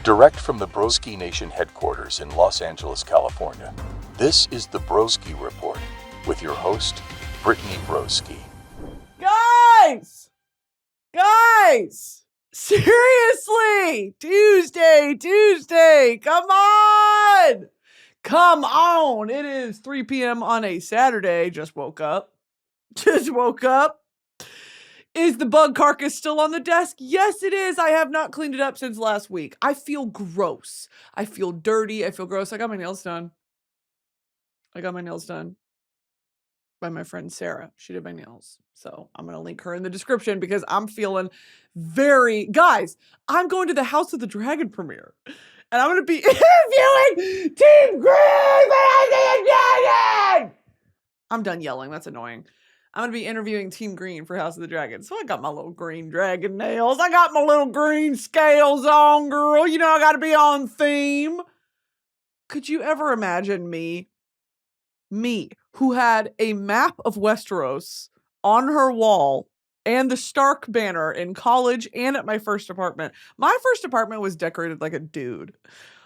Direct from the broskination headquarters in Los Angeles, California, this is the Broski Report with your host, Brittany Broski. Guys! Seriously! Tuesday! Come on! It is 3 p.m. on a Saturday. Just woke up. Is the bug carcass still on the desk? Yes, it is. I have not cleaned it up since last week. I feel gross. I feel dirty. I feel gross. I got my nails done by my friend Sarah. She did my nails. So I'm going to link her in the description because I'm feeling guys, I'm going to the House of the Dragon premiere. And I'm going to be interviewing Team Green for House of the Dragon! I'm done yelling. That's annoying. I'm going to be interviewing Team Green for House of the Dragon. So I got my little green dragon nails. I got my little green scales on, girl. You know, I got to be on theme. Could you ever imagine me, who had a map of Westeros on her wall and the Stark banner in college and at my first apartment? My first apartment was decorated like a dude.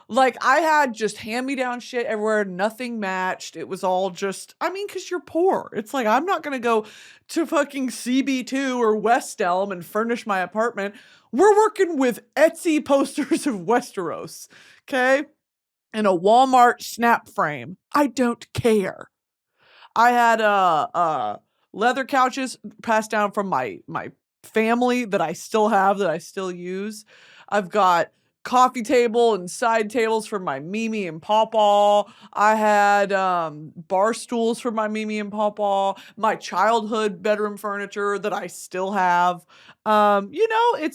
Like, I had just hand-me-down shit everywhere. Nothing matched. It was all just, because you're poor. It's like, I'm not going to go to fucking CB2 or West Elm and furnish my apartment. We're working with Etsy posters of Westeros, okay? And a Walmart snap frame. I don't care. I had leather couches passed down from my family that I still have, that I still use. I've got coffee table and side tables for my Mimi and Pawpaw. I had bar stools for my Mimi and Pawpaw. My childhood bedroom furniture that I still have. It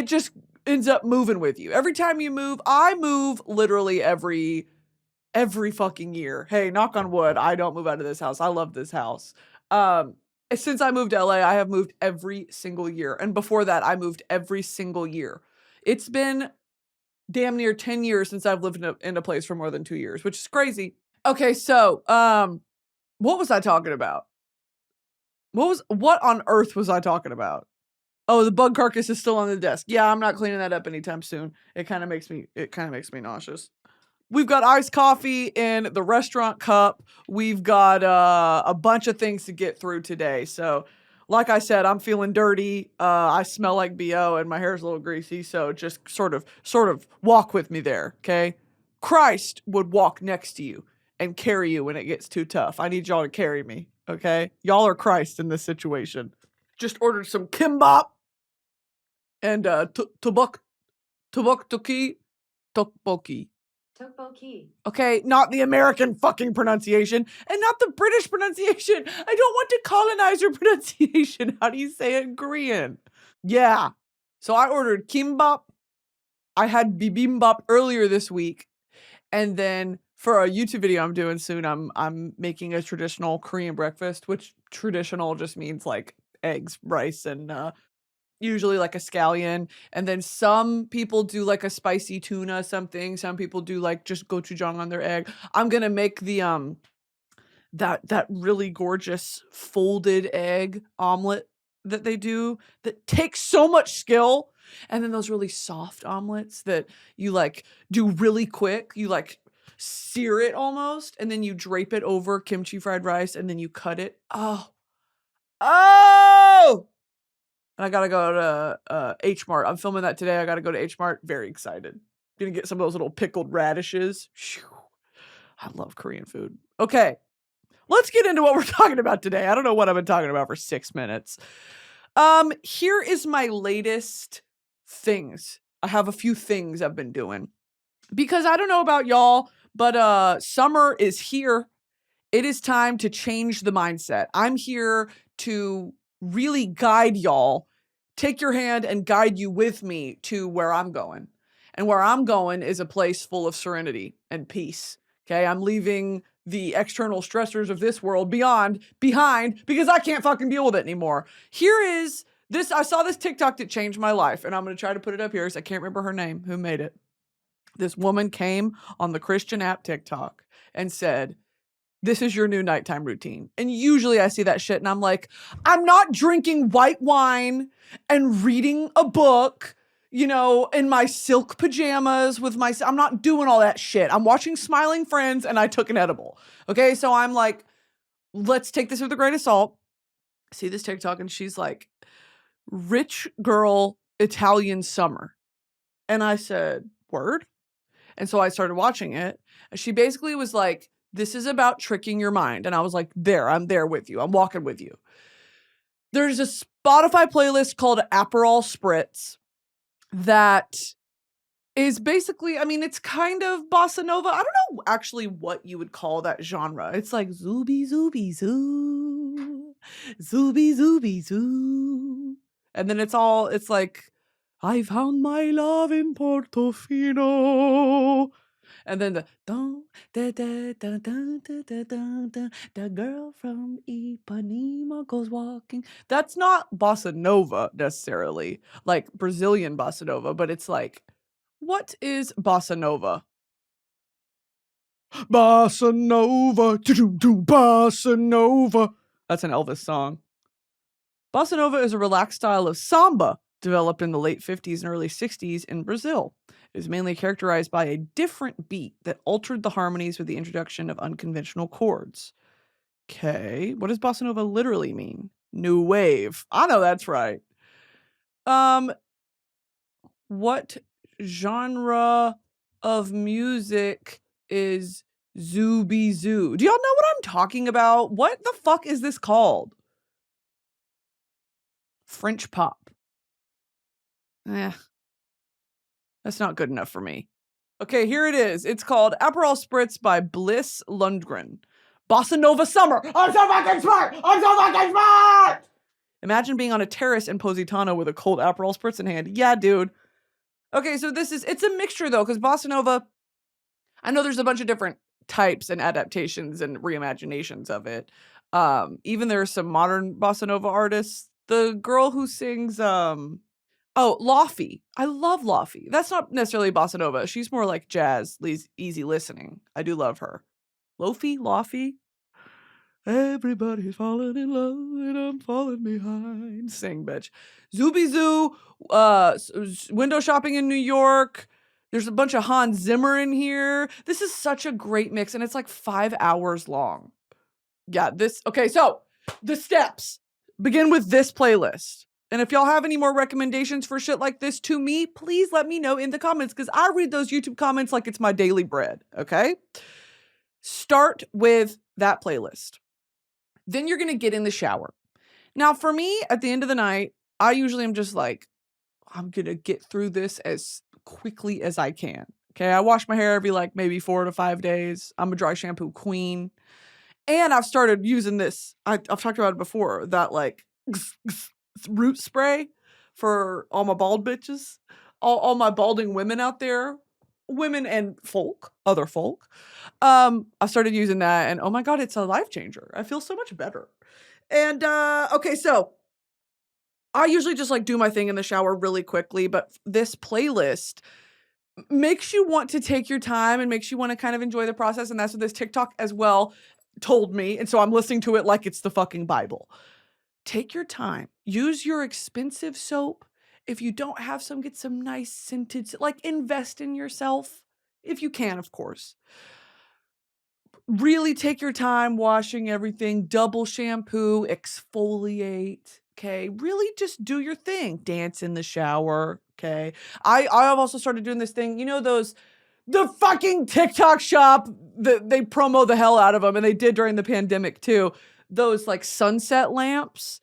just ends up moving with you. Every time you move, I move literally every fucking year. Hey, knock on wood, I don't move out of this house. I love this house. Since I moved to LA, I have moved every single year. And before that, I moved every single year. It's been damn near 10 years since I've lived in a place for more than 2 years, which is crazy. Okay, so, what was I talking about? What on earth was I talking about? Oh, the bug carcass is still on the desk. Yeah, I'm not cleaning that up anytime soon. It kind of makes me nauseous. We've got iced coffee in the restaurant cup. We've got a bunch of things to get through today. So, like I said, I'm feeling dirty. I smell like BO and my hair's a little greasy. So just sort of walk with me there, okay? Christ would walk next to you and carry you when it gets too tough. I need y'all to carry me, okay? Y'all are Christ in this situation. Just ordered some kimbap and tteokbokki. Tteokbokki. Okay, not the American fucking pronunciation and not the British pronunciation. I don't want to colonize your pronunciation. How do you say it in Korean? Yeah. So I ordered kimbap. I had bibimbap earlier this week. And then for a YouTube video I'm doing soon, I'm making a traditional Korean breakfast, which traditional just means like eggs, rice, and usually like a scallion. And then some people do like a spicy tuna something. Some people do like just gochujang on their egg. I'm gonna make the that really gorgeous folded egg omelet that they do that takes so much skill. And then those really soft omelets that you like do really quick. You like sear it almost, and then you drape it over kimchi fried rice, and then you cut it. Oh! And I gotta go to H Mart. I'm filming that today. I gotta go to H Mart. Very excited. Gonna get some of those little pickled radishes. Whew. I love Korean food. Okay, let's get into what we're talking about today. I don't know what I've been talking about for 6 minutes. Here is my latest things. I have a few things I've been doing. Because I don't know about y'all, but summer is here. It is time to change the mindset. I'm here to really guide y'all, take your hand and guide you with me to where I'm going. And where I'm going is a place full of serenity and peace. Okay, I'm leaving the external stressors of this world behind because I can't fucking deal with it anymore. Here is this. I saw this TikTok that changed my life, and I'm going to try to put it up here because I can't remember her name, who made it. This woman came on the Christian app TikTok and said, this is your new nighttime routine. And usually I see that shit and I'm like, I'm not drinking white wine and reading a book in my silk pajamas I'm not doing all that shit. I'm watching Smiling Friends and I took an edible. Okay. So I'm like, let's take this with a grain of salt. See this TikTok and she's like, rich girl Italian summer. And I said, word? And so I started watching it. And she basically was like, this is about tricking your mind. And I was like, I'm there with you. I'm walking with you. There's a Spotify playlist called Aperol Spritz that is basically, it's kind of bossa nova. I don't know actually what you would call that genre. It's like zooby, zooby, zoo, zooby, zooby, zoo. And then it's like, I found my love in Portofino. And then the girl from Ipanema goes walking. That's not bossa nova necessarily, like Brazilian bossa nova, but it's like, what is bossa nova? Bossa nova, bossa nova. That's an Elvis song. Bossa nova is a relaxed style of samba developed in the late 50s and early 60s in Brazil. It is mainly characterized by a different beat that altered the harmonies with the introduction of unconventional chords. Okay, what does bossa nova literally mean? New wave. I know that's right. What genre of music is Zooby Zoo? Do y'all know what I'm talking about? What the fuck is this called? French pop. That's not good enough for me. Okay, here it is. It's called Aperol Spritz by Bliss Lundgren. Bossa Nova Summer. I'm so fucking smart! I'm so fucking smart! Imagine being on a terrace in Positano with a cold Aperol Spritz in hand. Yeah, dude. Okay, so it's a mixture though, because Bossa Nova, I know there's a bunch of different types and adaptations and reimaginations of it. Even there's some modern Bossa Nova artists. The girl who sings, Laufey. I love Laufey. That's not necessarily Bossa Nova. She's more like jazz, easy listening. I do love her. Laufey. Everybody's falling in love and I'm falling behind. Sing, bitch. Zooby Zoo, window shopping in New York. There's a bunch of Hans Zimmer in here. This is such a great mix and it's like 5 hours long. Yeah, okay, so the steps. Begin with this playlist. And if y'all have any more recommendations for shit like this to me, please let me know in the comments because I read those YouTube comments like it's my daily bread, okay? Start with that playlist. Then you're going to get in the shower. Now, for me, at the end of the night, I usually am just like, I'm going to get through this as quickly as I can. Okay, I wash my hair every maybe 4 to 5 days. I'm a dry shampoo queen. And I've started using this. I've talked about it before, that root spray for all my bald bitches, all my balding women out there, women and other folk. I started using that and oh my God, it's a life changer. I feel so much better. And, okay, so I usually just do my thing in the shower really quickly, but this playlist makes you want to take your time and makes you want to kind of enjoy the process. And that's what this TikTok as well told me. And so I'm listening to it like it's the fucking Bible. Take your time. Use your expensive soap. If you don't have some, get some nice scented, invest in yourself. If you can, of course. Really take your time washing everything. Double shampoo, exfoliate. Okay. Really just do your thing. Dance in the shower. Okay. I've also started doing this thing. The fucking TikTok shop, they promo the hell out of them. And they did during the pandemic too. Those sunset lamps.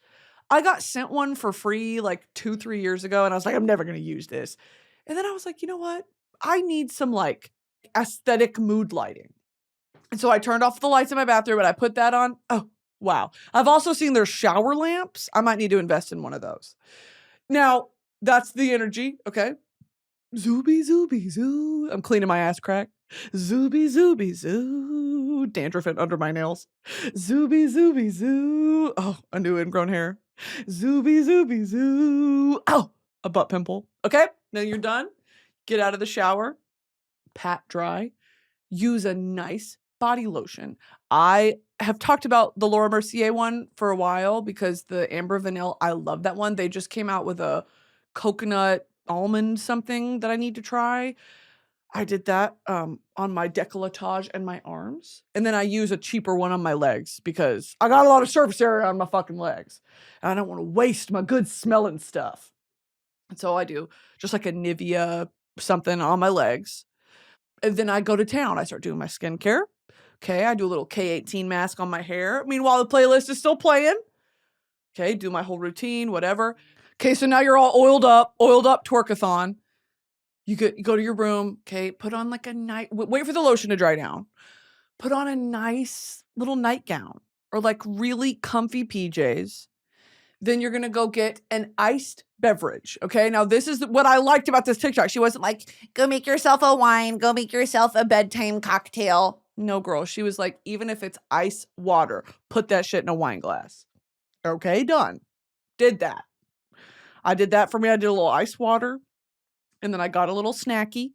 I got sent one for free 2-3 years ago. And I was like, I'm never going to use this. And then I was like, you know what? I need some aesthetic mood lighting. And so I turned off the lights in my bathroom and I put that on. Oh, wow. I've also seen their shower lamps. I might need to invest in one of those. Now, that's the energy. Okay. Zooby, zooby, zoo. I'm cleaning my ass crack. Zooby, zooby, zoo. Dandruff under my nails. Zooby, zooby, zoo. Oh, a new ingrown hair. Zooby, zooby, zoo. Oh, a butt pimple. Okay, now you're done. Get out of the shower. Pat dry. Use a nice body lotion. I have talked about the Laura Mercier one for a while because the Amber Vanille, I love that one. They just came out with a coconut almond something that I need to try. I did that on my décolletage and my arms. And then I use a cheaper one on my legs because I got a lot of surface area on my fucking legs. And I don't want to waste my good smelling stuff. And so I do just like a Nivea something on my legs. And then I go to town. I start doing my skincare. Okay, I do a little K18 mask on my hair. Meanwhile, the playlist is still playing. Okay, do my whole routine, whatever. Okay, so now you're all oiled up twerkathon. You go to your room, okay, put on like a wait for the lotion to dry down. Put on a nice little nightgown or like really comfy PJs. Then you're going to go get an iced beverage, okay? Now, this is what I liked about this TikTok. She wasn't like, go make yourself a wine, go make yourself a bedtime cocktail. No, girl. She was like, even if it's ice water, put that shit in a wine glass. Okay, done. Did that. I did that for me. I did a little ice water. And then I got a little snacky.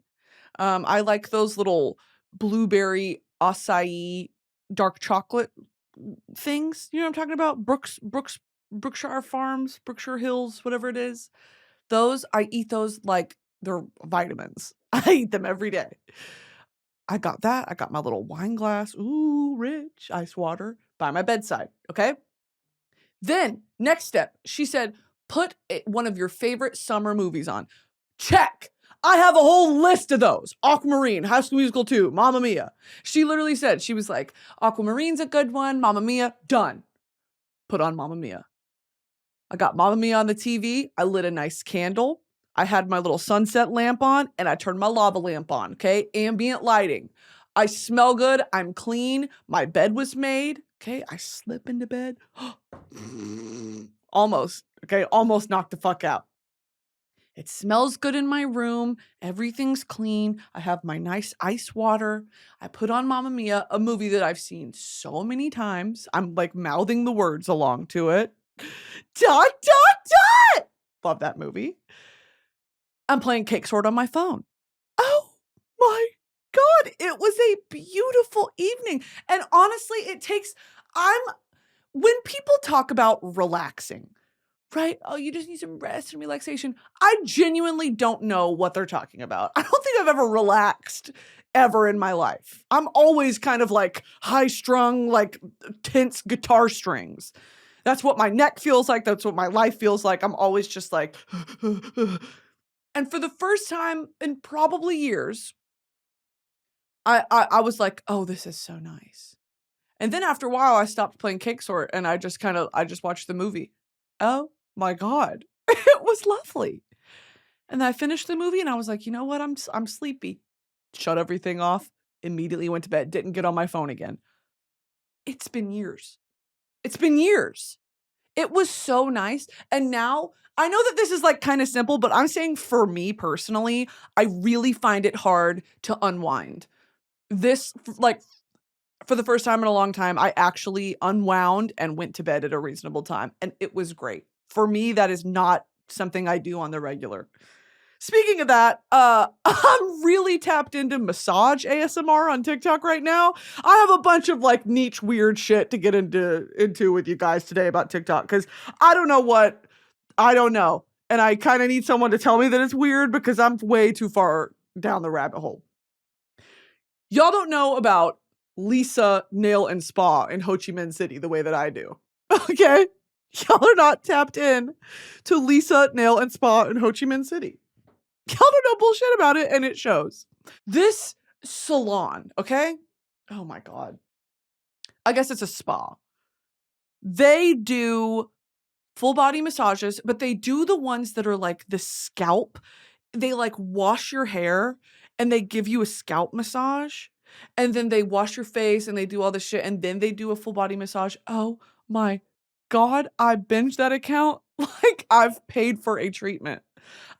I like those little blueberry acai dark chocolate things. You know what I'm talking about? Brookshire Farms, Brookshire Hills, whatever it is. Those, I eat those like they're vitamins. I eat them every day. I got that. I got my little wine glass. Ooh, rich ice water by my bedside. Okay. Then next step, she said, put one of your favorite summer movies on. Check. I have a whole list of those. Aquamarine, High School Musical 2, Mamma Mia. She literally said, she was like, Aquamarine's a good one. Mamma Mia, done. Put on Mamma Mia. I got Mamma Mia on the TV. I lit a nice candle. I had my little sunset lamp on and I turned my lava lamp on. Okay. Ambient lighting. I smell good. I'm clean. My bed was made. Okay. I slip into bed. Almost. Okay. Almost knocked the fuck out. It smells good in my room. Everything's clean. I have my nice ice water. I put on Mamma Mia, a movie that I've seen so many times. I'm like mouthing the words along to it. Dot, dot, dot. Love that movie. I'm playing Cake Sword on my phone. Oh my God. It was a beautiful evening. And honestly, when people talk about relaxing, right? Oh, you just need some rest and relaxation. I genuinely don't know what they're talking about. I don't think I've ever relaxed ever in my life. I'm always kind of like high strung, like tense guitar strings. That's what my neck feels like. That's what my life feels like. I'm always just like, and for the first time in probably years, I was like, oh, this is so nice. And then after a while, I stopped playing Cake Sort and I just watched the movie. Oh my God, it was lovely. And then I finished the movie and I was like, you know what? I'm sleepy. Shut everything off. Immediately went to bed. Didn't get on my phone again. It's been years. It's been years. It was so nice. And now I know that this is like kind of simple, but I'm saying for me personally, I really find it hard to unwind. This, like, for the first time in a long time, I actually unwound and went to bed at a reasonable time. And it was great. For me, that is not something I do on the regular. Speaking of that, I'm really tapped into massage ASMR on TikTok right now. I have a bunch of like niche weird shit to get into with you guys today about TikTok because I don't know. And I kind of need someone to tell me that it's weird because I'm way too far down the rabbit hole. Y'all don't know about Lisa Nail and Spa in Ho Chi Minh City the way that I do. Okay? Y'all are not tapped in to Lisa Nail and Spa in Ho Chi Minh City. Y'all don't know bullshit about it, and it shows. This salon, okay? Oh my God. I guess it's a spa. They do full body massages, but they do the ones that are like the scalp. They like wash your hair and they give you a scalp massage. And then they wash your face and they do all this shit. And then they do a full body massage. Oh my God. I binged that account like I've paid for a treatment.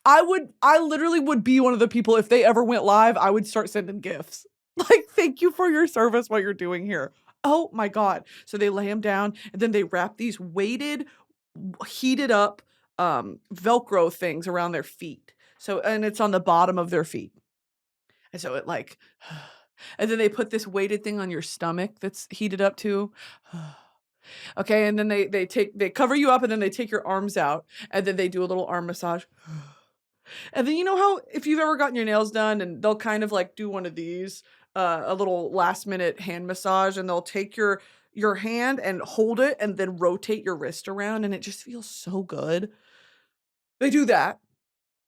I literally would be one of the people, if they ever went live, I would start sending gifts. Like, thank you for your service, what you're doing here. Oh my God. So they lay them down and then they wrap these weighted, heated up Velcro things around their feet. So, and it's on the bottom of their feet. And so it like, and then they put this weighted thing on your stomach that's heated up too. Okay. And then they cover you up and then they take your arms out and then they do a little arm massage. And then you know how if you've ever gotten your nails done and they'll kind of like do one of these, a little last minute hand massage, and they'll take your hand and hold it and then rotate your wrist around and it just feels so good. They do that.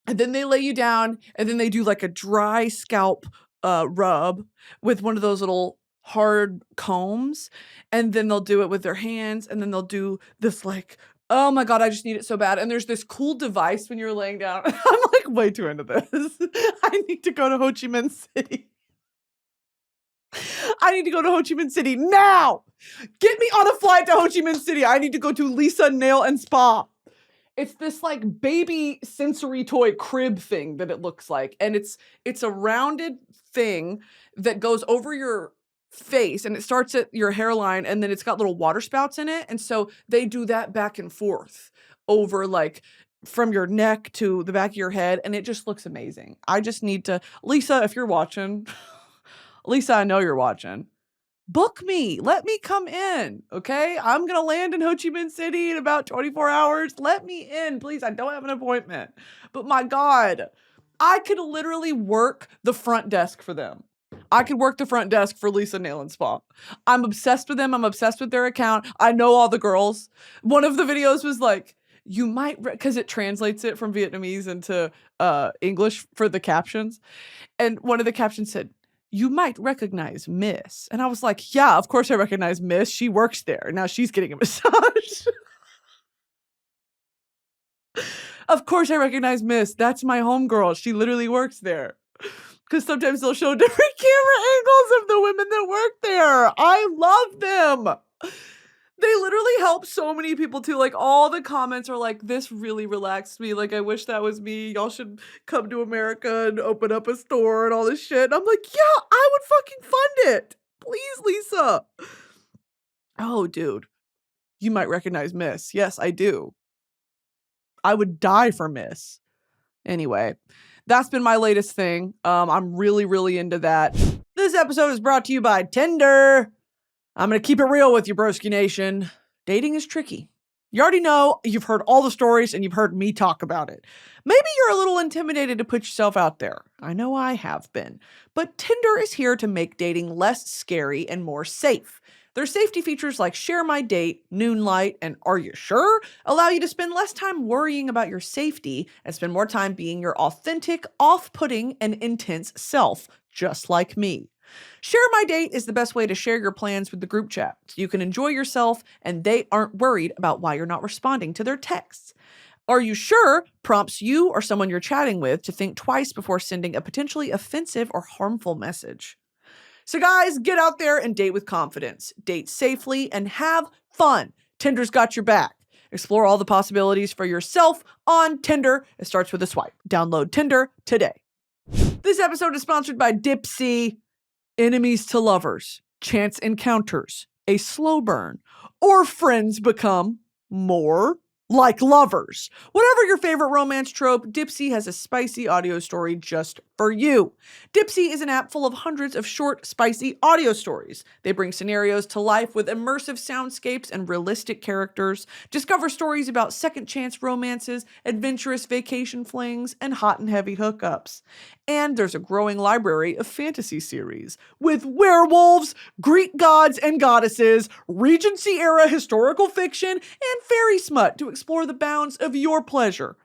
And then they lay you down and then they do like a dry scalp rub with one of those little hard combs. And then they'll do it with their hands and then they'll do this like, oh my God, I just need it so bad. And there's this cool device when you're laying down. I'm like way too into this. I need to go to Ho Chi Minh City. I need to go to Ho Chi Minh City now. Get me on a flight to Ho Chi Minh City. I need to go to Lisa Nail and Spa. It's this like baby sensory toy crib thing that it looks like. And it's a rounded thing that goes over your face and it starts at your hairline and then it's got little water spouts in it. And so they do that back and forth over like from your neck to the back of your head. And it just looks amazing. I just need to, Lisa, if you're watching, Lisa, I know you're watching. Book me. Let me come in. Okay. I'm going to land in Ho Chi Minh City in about 24 hours. Let me in, please. I don't have an appointment. But my God, I could literally work the front desk for them. I could work the front desk for Lisa Nail and Spa. I'm obsessed with them. I'm obsessed with their account. I know all the girls. One of the videos was like, you might, because it translates it from Vietnamese into English for the captions. And one of the captions said, you might recognize Miss. And I was like, yeah, of course I recognize Miss. She works there. Now she's getting a massage. Of course I recognize Miss. That's my homegirl. She literally works there. Because sometimes they'll show different camera angles of the women that work there. I love them. They literally help so many people too. Like all the comments are like, this really relaxed me. Like, I wish that was me. Y'all should come to America and open up a store and all this shit. And I'm like, yeah, I would fucking fund it. Please, Lisa. Oh, dude. You might recognize Miss. Yes, I do. I would die for Miss. Anyway, that's been my latest thing. I'm really, really into that. This episode is brought to you by Tinder. I'm going to keep it real with you, Broski Nation. Dating is tricky. You already know, you've heard all the stories and you've heard me talk about it. Maybe you're a little intimidated to put yourself out there. I know I have been. But Tinder is here to make dating less scary and more safe. Their safety features like Share My Date, Noonlight, and Are You Sure? Allow you to spend less time worrying about your safety and spend more time being your authentic, off-putting, and intense self, just like me. Share My Date is the best way to share your plans with the group chat so you can enjoy yourself and they aren't worried about why you're not responding to their texts. Are You Sure? Prompts you or someone you're chatting with to think twice before sending a potentially offensive or harmful message. So guys, get out there and date with confidence, date safely, and have fun. Tinder's got your back. Explore all the possibilities for yourself on Tinder. It starts with a swipe. Download Tinder today. This episode is sponsored by Dipsea. Enemies to lovers, chance encounters, a slow burn, or friends become more like lovers. Whatever your favorite romance trope, Dipsea has a spicy audio story just for you. Dipsea is an app full of hundreds of short, spicy audio stories. They bring scenarios to life with immersive soundscapes and realistic characters. Discover stories about second chance romances, adventurous vacation flings, and hot and heavy hookups. And there's a growing library of fantasy series with werewolves, Greek gods and goddesses, Regency-era historical fiction, and fairy smut to explore the bounds of your pleasure.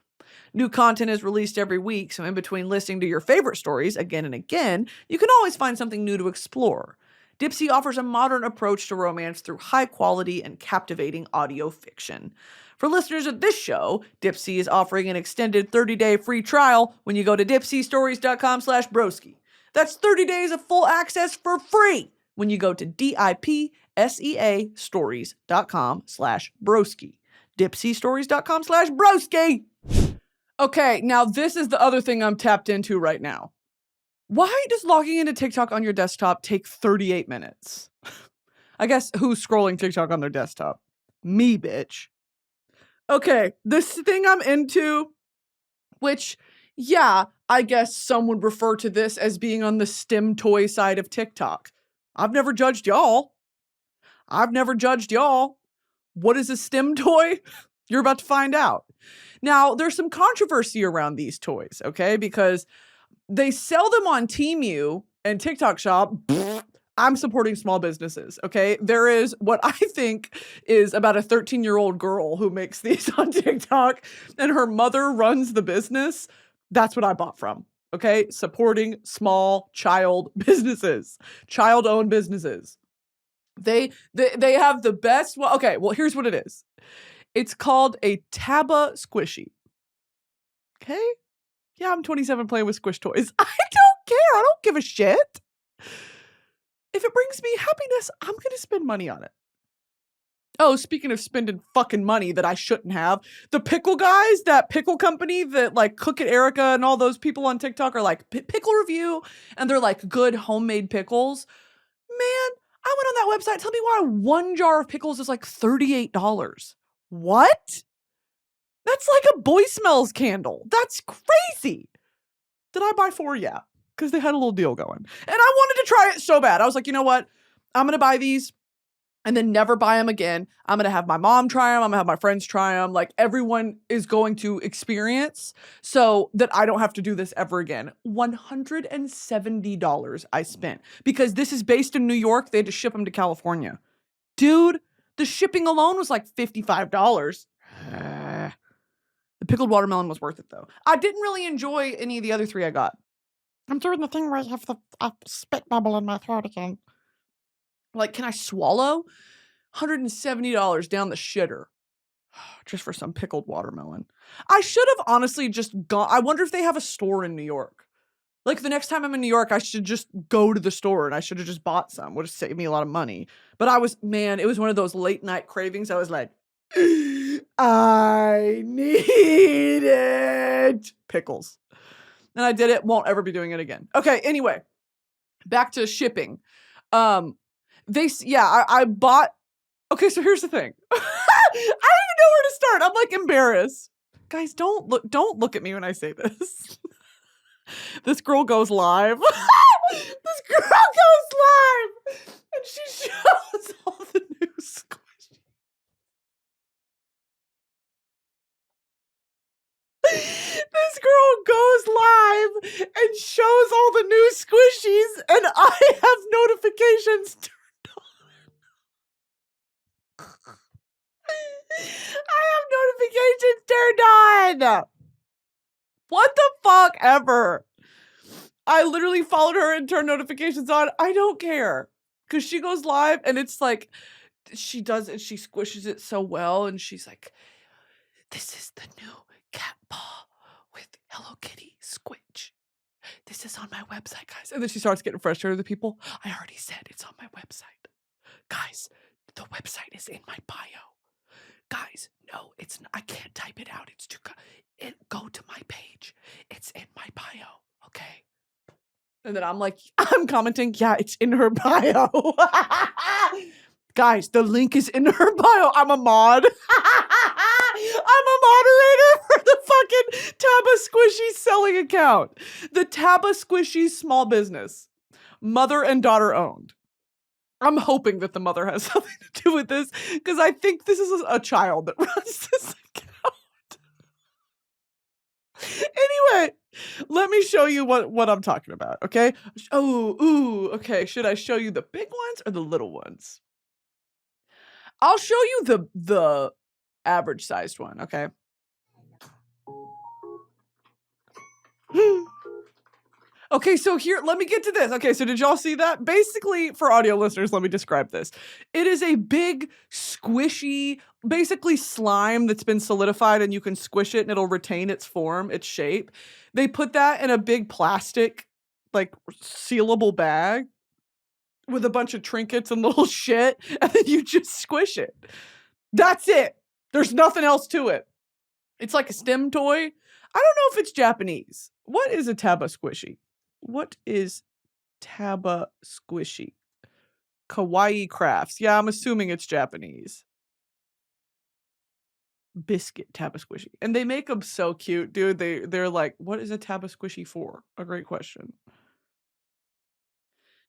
New content is released every week, so in between listening to your favorite stories again and again, you can always find something new to explore. Dipsea offers a modern approach to romance through high-quality and captivating audio fiction. For listeners of this show, Dipsea is offering an extended 30-day free trial when you go to dipseastories.com/broski. That's 30 days of full access for free when you go to DIPSEA stories.com/broski. dipseastories.com/broski. Okay, now this is the other thing I'm tapped into right now. Why does logging into TikTok on your desktop take 38 minutes? I guess who's scrolling TikTok on their desktop? Me, bitch. Okay, this thing I'm into, which, yeah, I guess some would refer to this as being on the Stim Toy side of TikTok. I've never judged y'all. What is a Stim Toy? You're about to find out. Now, there's some controversy around these toys, okay? Because they sell them on Temu and TikTok Shop. I'm supporting small businesses, okay? There is what I think is about a 13-year-old girl who makes these on TikTok, and her mother runs the business. That's what I bought from, okay? Supporting small child businesses, child-owned businesses. They have the best. Well, okay, well, here's what it is. It's called a Taba squishy. Okay? Yeah, I'm 27 playing with squish toys. I don't care. I don't give a shit. If it brings me happiness, I'm going to spend money on it. Oh, speaking of spending fucking money that I shouldn't have, the pickle guys, that pickle company that like Cook It Erica and all those people on TikTok are like pickle review, and they're like good homemade pickles. Man, I went on that website. Tell me why one jar of pickles is like $38. What? That's like a Boy Smells candle. That's crazy. Did I buy 4? Yeah, because they had a little deal going. And I wanted to try it so bad. I was like, you know what? I'm going to buy these and then never buy them again. I'm going to have my mom try them. I'm going to have my friends try them. Like, everyone is going to experience so that I don't have to do this ever again. $170 I spent because this is based in New York. They had to ship them to California. Dude, the shipping alone was like $55. The pickled watermelon was worth it, though. I didn't really enjoy any of the other 3 I got. I'm doing the thing where I have the spit bubble in my throat again. Like, can I swallow? $170 down the shitter. Just for some pickled watermelon. I should have honestly just gone. I wonder if they have a store in New York. Like, the next time I'm in New York, I should just go to the store and I should have just bought some. Would have saved me a lot of money. But it was one of those late night cravings. I was like, I need it. Pickles. And I did it. Won't ever be doing it again. Okay, anyway. Back to shipping. I bought. Okay, so here's the thing. I don't even know where to start. I'm like embarrassed. Guys, don't look at me when I say this. This girl goes live. This girl goes live. And she shows all the new squishies. This girl goes live and shows all the new squishies, and I have notifications turned on. I have notifications turned on. What the fuck ever? I literally followed her and turned notifications on. I don't care. Because she goes live and it's like, she does it, she squishes it so well, and she's like, this is the new cat paw with Hello Kitty squitch. This is on my website, guys. And then she starts getting frustrated with people. I already said it's on my website. Guys, the website is in my bio. Guys, no, it's not. I can't type it out. It's too go to my page. It's in my bio, okay? And then I'm commenting, yeah, it's in her bio. Guys, the link is in her bio. I'm a mod. I'm a moderator for the fucking Taba Squishy selling account. The Taba Squishy small business. Mother and daughter owned. I'm hoping that the mother has something to do with this, because I think this is a child that runs this account. Anyway, let me show you what I'm talking about, okay? Okay. Should I show you the big ones or the little ones? I'll show you the average sized one, okay? Okay, so here, let me get to this. Okay, so did y'all see that? Basically, for audio listeners, let me describe this. It is a big, squishy, basically slime that's been solidified, and you can squish it and it'll retain its form, its shape. They put that in a big plastic, like, sealable bag with a bunch of trinkets and little shit, and then you just squish it. That's it. There's nothing else to it. It's like a Stim Toy. I don't know if it's Japanese. What is a Taba squishy? What is Taba squishy? Kawaii Crafts. Yeah, I'm assuming it's Japanese. Biscuit Taba squishy. And they make them so cute, dude. They're like, what is a Taba squishy for? A great question.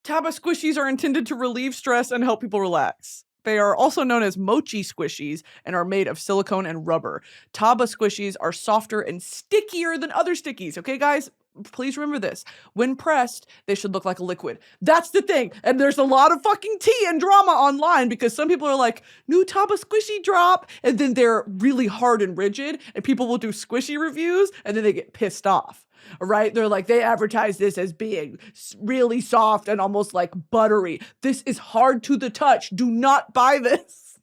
Taba squishies are intended to relieve stress and help people relax. They are also known as mochi squishies and are made of silicone and rubber. Taba squishies are softer and stickier than other stickies. Okay, guys? Please remember this. When pressed, they should look like a liquid. That's the thing. And there's a lot of fucking tea and drama online because some people are like, new Taba squishy drop. And then they're really hard and rigid. And people will do squishy reviews and then they get pissed off. Right? They're like, they advertise this as being really soft and almost like buttery. This is hard to the touch. Do not buy this.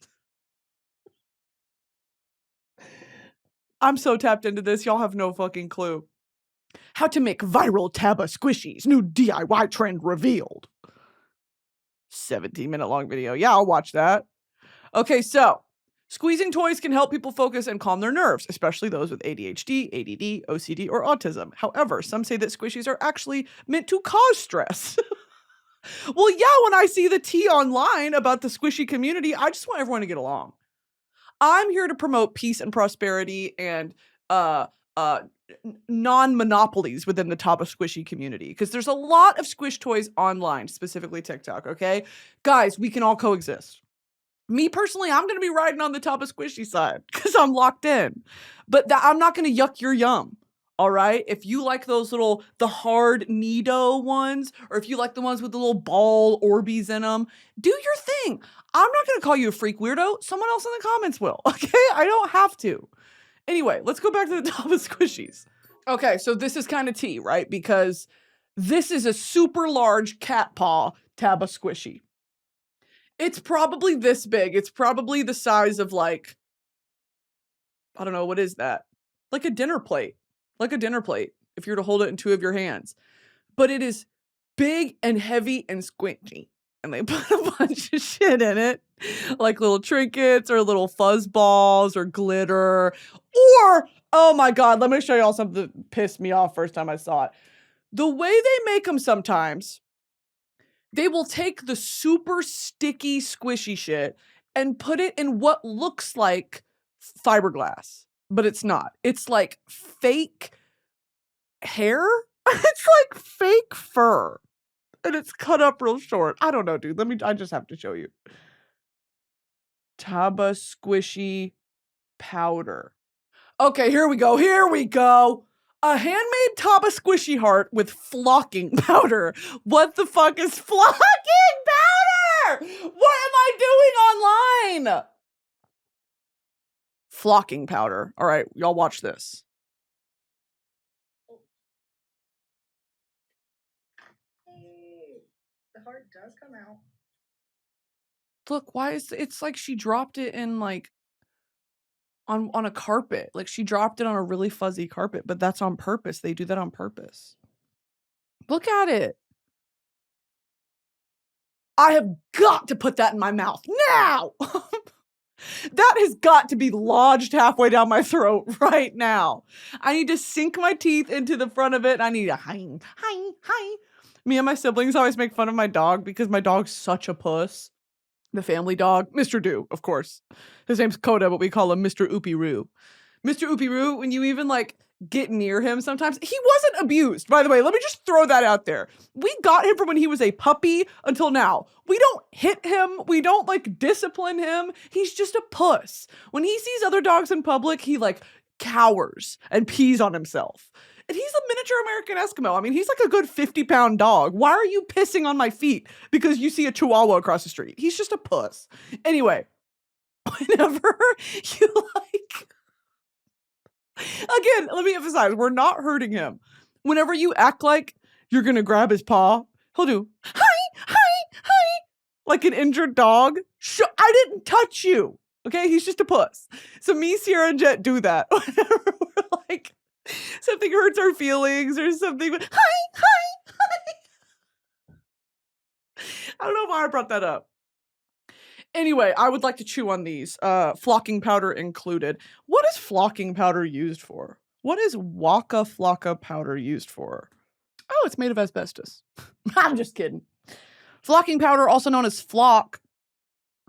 I'm so tapped into this. Y'all have no fucking clue. How to make viral Taba squishies. New DIY trend revealed. 17-minute long video. Yeah, I'll watch that. Okay, so squeezing toys can help people focus and calm their nerves, especially those with ADHD, ADD, OCD, or autism. However, some say that squishies are actually meant to cause stress. Well, yeah, when I see the tea online about the squishy community, I just want everyone to get along. I'm here to promote peace and prosperity and non-monopolies within the Taba squishy community because there's a lot of squish toys online, specifically TikTok, okay? Guys, we can all coexist. Me personally, I'm going to be riding on the Taba squishy side because I'm locked in. But I'm not going to yuck your yum. All right? If you like those the hard Nido ones, or if you like the ones with the little ball Orbeez in them, do your thing. I'm not going to call you a freak weirdo. Someone else in the comments will, okay? I don't have to. Anyway, let's go back to the Taba squishies. Okay, so this is kind of tea, right? Because this is a super large cat paw Taba squishy. It's probably this big. It's probably the size of like, I don't know, what is that? Like a dinner plate. Like a dinner plate, if you were to hold it in two of your hands. But it is big and heavy and squishy. And they put a bunch of shit in it. Like little trinkets or little fuzz balls or glitter. Or, oh my God, let me show y'all something that pissed me off first time I saw it. The way they make them sometimes, they will take the super sticky, squishy shit and put it in what looks like fiberglass. But it's not. It's like fake hair. It's like fake fur. And it's cut up real short. I don't know, dude. I just have to show you. Taba squishy powder. Okay, here we go. Here we go. A handmade Taba squishy heart with flocking powder. What the fuck is flocking powder? What am I doing online? Flocking powder. All right, y'all watch this. The heart does come out. Look, why is it's like she dropped it in like on a carpet. Like she dropped it on a really fuzzy carpet, but that's on purpose. They do that on purpose. Look at it. I have got to put that in my mouth now. That has got to be lodged halfway down my throat right now. I need to sink my teeth into the front of it. And I need a hi. Me and my siblings always make fun of my dog because my dog's such a puss. The family dog, Mr. Do, of course. His name's Coda, but we call him Mr. Oopie-Roo. Mr. Oopie-Roo, when you even like get near him sometimes, he wasn't abused. By the way, let me just throw that out there. We got him from when he was a puppy until now. We don't hit him. We don't like discipline him. He's just a puss. When he sees other dogs in public, he like cowers and pees on himself. And he's a miniature American Eskimo. I mean, he's like a good 50-pound dog. Why are you pissing on my feet because you see a Chihuahua across the street? He's just a puss. Anyway, whenever you like... Again, let me emphasize, we're not hurting him. Whenever you act like you're going to grab his paw, he'll do, hi, like an injured dog. I didn't touch you. Okay? He's just a puss. So me, Sierra, and Jet do that. Whenever we're like... something hurts our feelings or something. Hi. I don't know why I brought that up. Anyway, I would like to chew on these. Flocking powder included. What is flocking powder used for? What is Waka Flocka powder used for? Oh, it's made of asbestos. I'm just kidding. Flocking powder, also known as flock,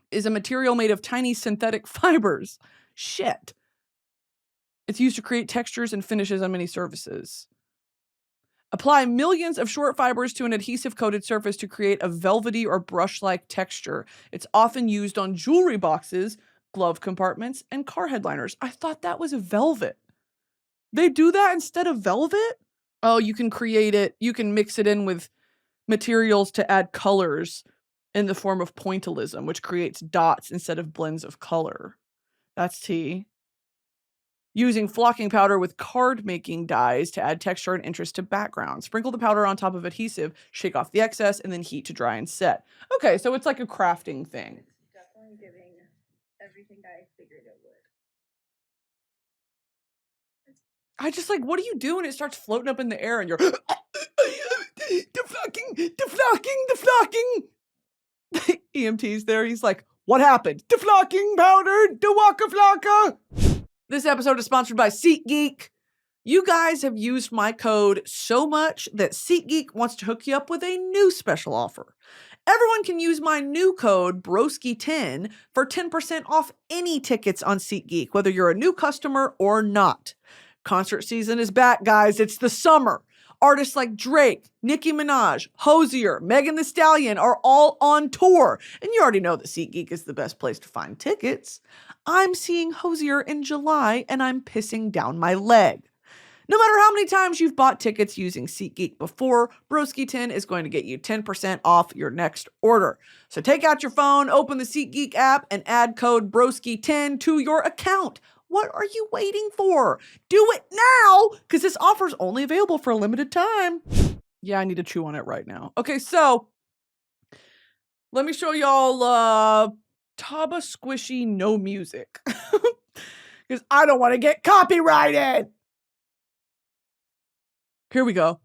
is a material made of tiny synthetic fibers. Shit. It's used to create textures and finishes on many surfaces. Apply millions of short fibers to an adhesive-coated surface to create a velvety or brush-like texture. It's often used on jewelry boxes, glove compartments, and car headliners. I thought that was velvet. They do that instead of velvet? Oh, you can create it. You can mix it in with materials to add colors in the form of pointillism, which creates dots instead of blends of color. That's tea. Using flocking powder with card-making dyes to add texture and interest to background. Sprinkle the powder on top of adhesive, shake off the excess, and then heat to dry and set. Okay, so it's like a crafting thing. It's definitely giving everything that I figured it would. I just like, what do you do when it starts floating up in the air and you're deflocking. EMT's there. He's like, what happened? Deflocking powder, waka flocka. This episode is sponsored by SeatGeek. You guys have used my code so much that SeatGeek wants to hook you up with a new special offer. Everyone can use my new code BROSKI10 for 10% off any tickets on SeatGeek, whether you're a new customer or not. Concert season is back, guys. It's the summer. Artists like Drake, Nicki Minaj, Hozier, Megan Thee Stallion are all on tour. And you already know that SeatGeek is the best place to find tickets. I'm seeing Hozier in July and I'm pissing down my leg. No matter how many times you've bought tickets using SeatGeek before, Broski10 is going to get you 10% off your next order. So take out your phone, open the SeatGeek app, and add code Broski10 to your account. What are you waiting for? Do it now, because this offer is only available for a limited time. Yeah, I need to chew on it right now. Okay, so let me show y'all Taba Squishy No Music. Because I don't want to get copyrighted. Here we go.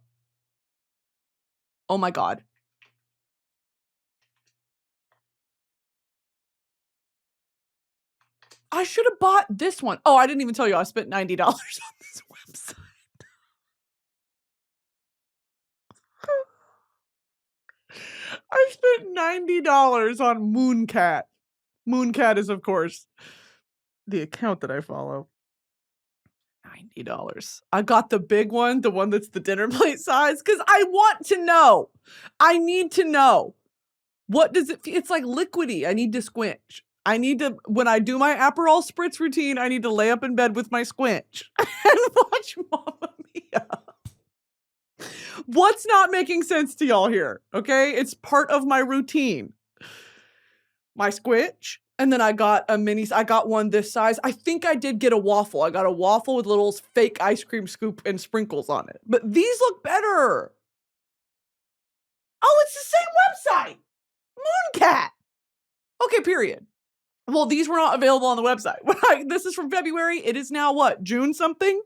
Oh my God. I should have bought this one. Oh, I didn't even tell you I spent $90 on this website. I spent $90 on Mooncat. Mooncat is, of course, the account that I follow. $90. I got the big one, the one that's the dinner plate size, because I want to know. I need to know. What does it feel? It's like liquidy. I need to squinch. I need to, when I do my Aperol Spritz routine, I need to lay up in bed with my squinch and watch Mamma Mia. What's not making sense to y'all here? Okay, it's part of my routine. My squinch, and then I got I got one this size. I think I did get a waffle. I got a waffle with little fake ice cream scoop and sprinkles on it. But these look better. Oh, it's the same website. Mooncat. Okay, period. Well, these were not available on the website. This is from February. It is now what? June something?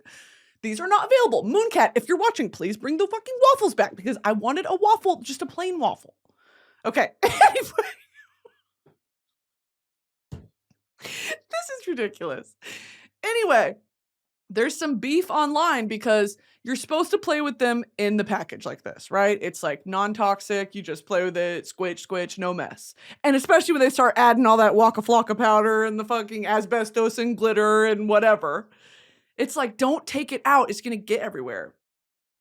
These are not available. Mooncat, if you're watching, please bring the fucking waffles back because I wanted a waffle, just a plain waffle. Okay. Anyway. This is ridiculous. Anyway, there's some beef online because you're supposed to play with them in the package like this, right? It's like non-toxic. You just play with it, squitch, no mess. And especially when they start adding all that Waka Flocka powder and the fucking asbestos and glitter and whatever. It's like, don't take it out. It's going to get everywhere.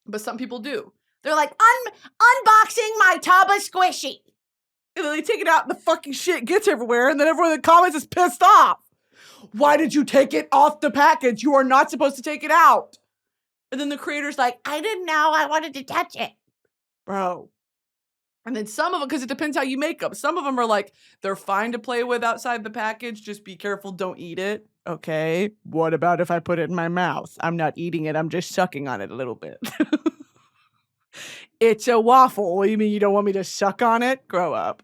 But some people do. They're like, unboxing my Taba Squishy. And then they take it out and the fucking shit gets everywhere. And then everyone in the comments is pissed off. Why did you take it off the package? You are not supposed to take it out. And then the creator's like, I didn't know. I wanted to touch it. Bro. And then some of them, because it depends how you make them. Some of them are like, they're fine to play with outside the package. Just be careful. Don't eat it. Okay. What about if I put it in my mouth? I'm not eating it. I'm just sucking on it a little bit. It's a waffle. You mean you don't want me to suck on it? Grow up.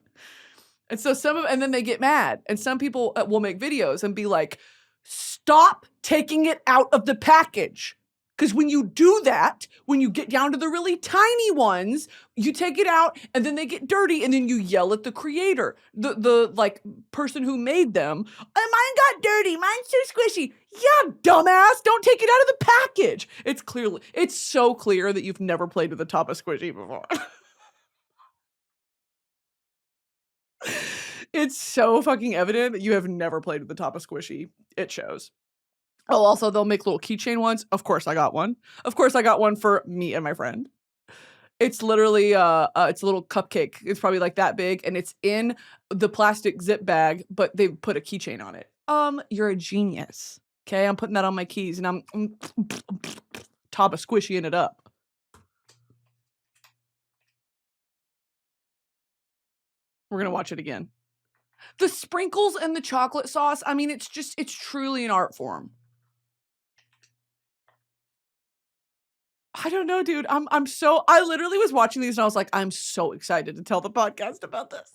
And so and then they get mad. And some people will make videos and be like, stop taking it out of the package. Because when you do that, when you get down to the really tiny ones, you take it out and then they get dirty and then you yell at the creator, the like person who made them. Mine got dirty. Mine's too squishy. Yeah, dumbass. Don't take it out of the package. It's so clear that you've never played with a Taba Squishy before. It's so fucking evident that you have never played with the Taba Squishy. It shows. Oh, also, they'll make little keychain ones. Of course, I got one. Of course, I got one for me and my friend. It's literally it's a little cupcake. It's probably like that big, and it's in the plastic zip bag, but they put a keychain on it. You're a genius. Okay, I'm putting that on my keys, and I'm top of squishying it up. We're gonna watch it again. The sprinkles and the chocolate sauce, I mean, it's truly an art form. I don't know, dude. I literally was watching these and I was like, I'm so excited to tell the podcast about this.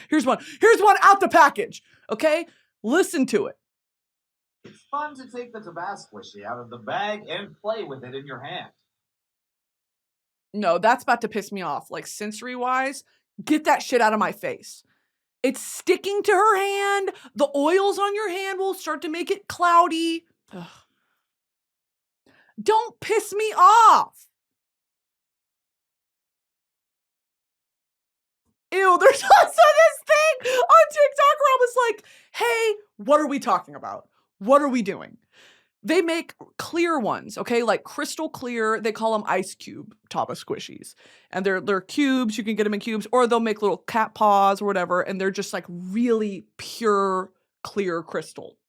Here's one out the package. Okay? Listen to it. It's fun to take the Tabasco squishy out of the bag and play with it in your hand. No, that's about to piss me off. Like, sensory-wise, get that shit out of my face. It's sticking to her hand. The oils on your hand will start to make it cloudy. Ugh. Don't piss me off. Ew, there's also this thing on TikTok where I was like, hey, what are we talking about? What are we doing? They make clear ones, okay? Like crystal clear. They call them ice cube Taba squishies. And they're cubes. You can get them in cubes. Or they'll make little cat paws or whatever. And they're just like really pure, clear crystal.